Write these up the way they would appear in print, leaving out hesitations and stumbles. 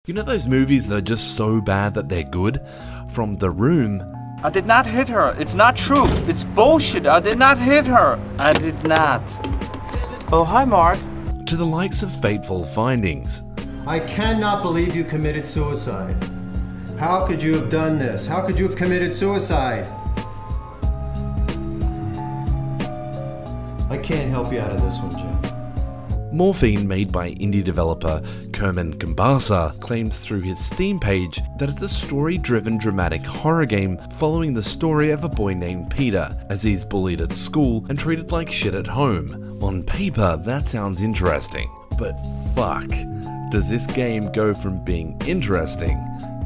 You know those movies that are just so bad that they're good? From The Room. I did not hit her. It's not true. It's bullshit. I did not hit her. I did not. Oh, hi, Mark. To the likes of Fateful Findings. I cannot believe you committed suicide. How could you have done this? How could you have committed suicide? I can't help you out of this one, Jim. Morphine, made by indie developer Kerman Kambasa, claims through his Steam page that it's a story-driven dramatic horror game following the story of a boy named Peter as he's bullied at school and treated like shit at home. On paper, that sounds interesting, but fuck, does this game go from being interesting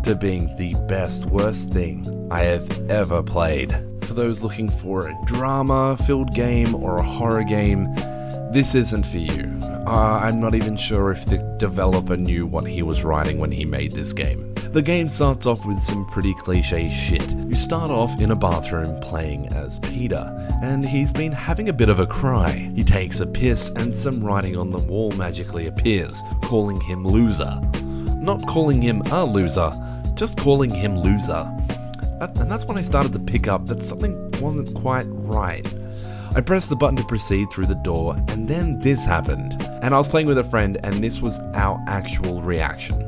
to being the best worst thing I have ever played. For those looking for a drama-filled game or a horror game, this isn't for you. I'm not even sure if the developer knew what he was writing when he made this game. The game starts off with some pretty cliche shit. You start off in a bathroom playing as Peter, and he's been having a bit of a cry. He takes a piss and some writing on the wall magically appears, calling him loser. Not calling him a loser, just calling him loser. And that's when I started to pick up that something wasn't quite right. I pressed the button to proceed through the door, and then this happened. And I was playing with a friend, and this was our actual reaction.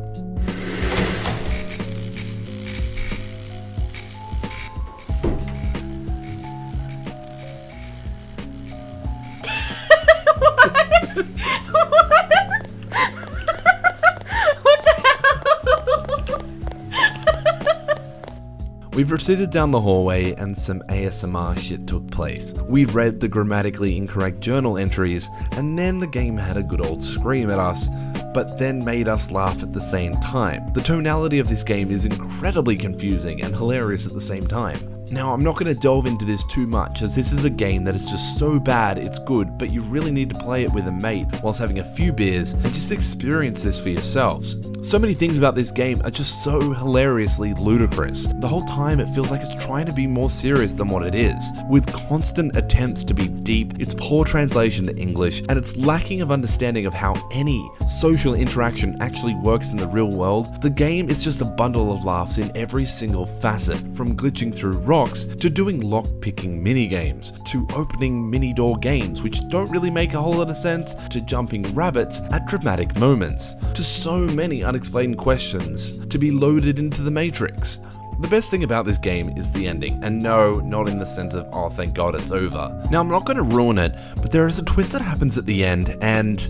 We proceeded down the hallway and some ASMR shit took place. We read the grammatically incorrect journal entries, and then the game had a good old scream at us, but then made us laugh at the same time. The tonality of this game is incredibly confusing and hilarious at the same time. Now, I'm not going to delve into this too much, as this is a game that is just so bad it's good, but you really need to play it with a mate whilst having a few beers and just experience this for yourselves. So many things about this game are just so hilariously ludicrous. The whole time it feels like it's trying to be more serious than what it is, with constant attempts to be deep, its poor translation to English, and its lacking of understanding of how any social interaction actually works in the real world. The game is just a bundle of laughs in every single facet, from glitching through rocks, to doing lock-picking mini-games, to opening mini-door games which don't really make a whole lot of sense, to jumping rabbits at dramatic moments, to so many unexplained questions to be loaded into the Matrix. The best thing about this game is the ending, and no, not in the sense of, oh thank god it's over. Now I'm not going to ruin it, but there is a twist that happens at the end, and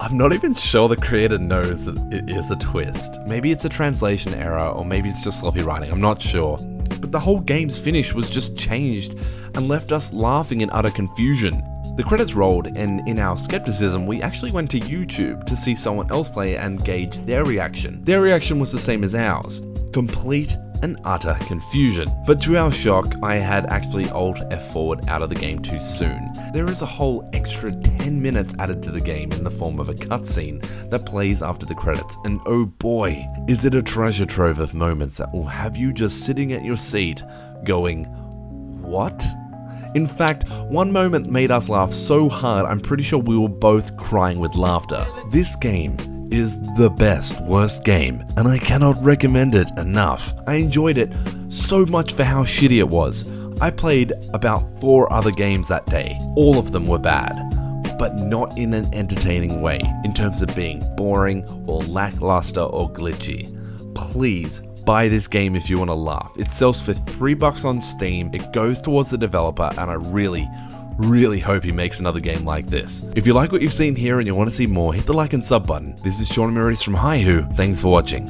I'm not even sure the creator knows that it is a twist. Maybe it's a translation error, or maybe it's just sloppy writing, I'm not sure. But the whole game's finish was just changed and left us laughing in utter confusion. The credits rolled, and in our skepticism, we actually went to YouTube to see someone else play and gauge their reaction. Their reaction was the same as ours. Complete and utter confusion. But to our shock, I had actually Alt F4'd out of the game too soon. There is a whole extra 10 minutes added to the game in the form of a cutscene that plays after the credits, and oh boy, is it a treasure trove of moments that will have you just sitting at your seat going, what? In fact, one moment made us laugh so hard I'm pretty sure we were both crying with laughter. This game is the best worst game, and I cannot recommend it enough. I enjoyed it so much for how shitty it was. I played about 4 other games that day. All of them were bad, but not in an entertaining way, in terms of being boring or lackluster or glitchy. Please buy this game if you want to laugh. It sells for $3 on Steam, it goes towards the developer, and I really hope he makes another game like this. If you like what you've seen here and you want to see more, hit the like and sub button. This is Sean Maurice from Hihu. Thanks for watching.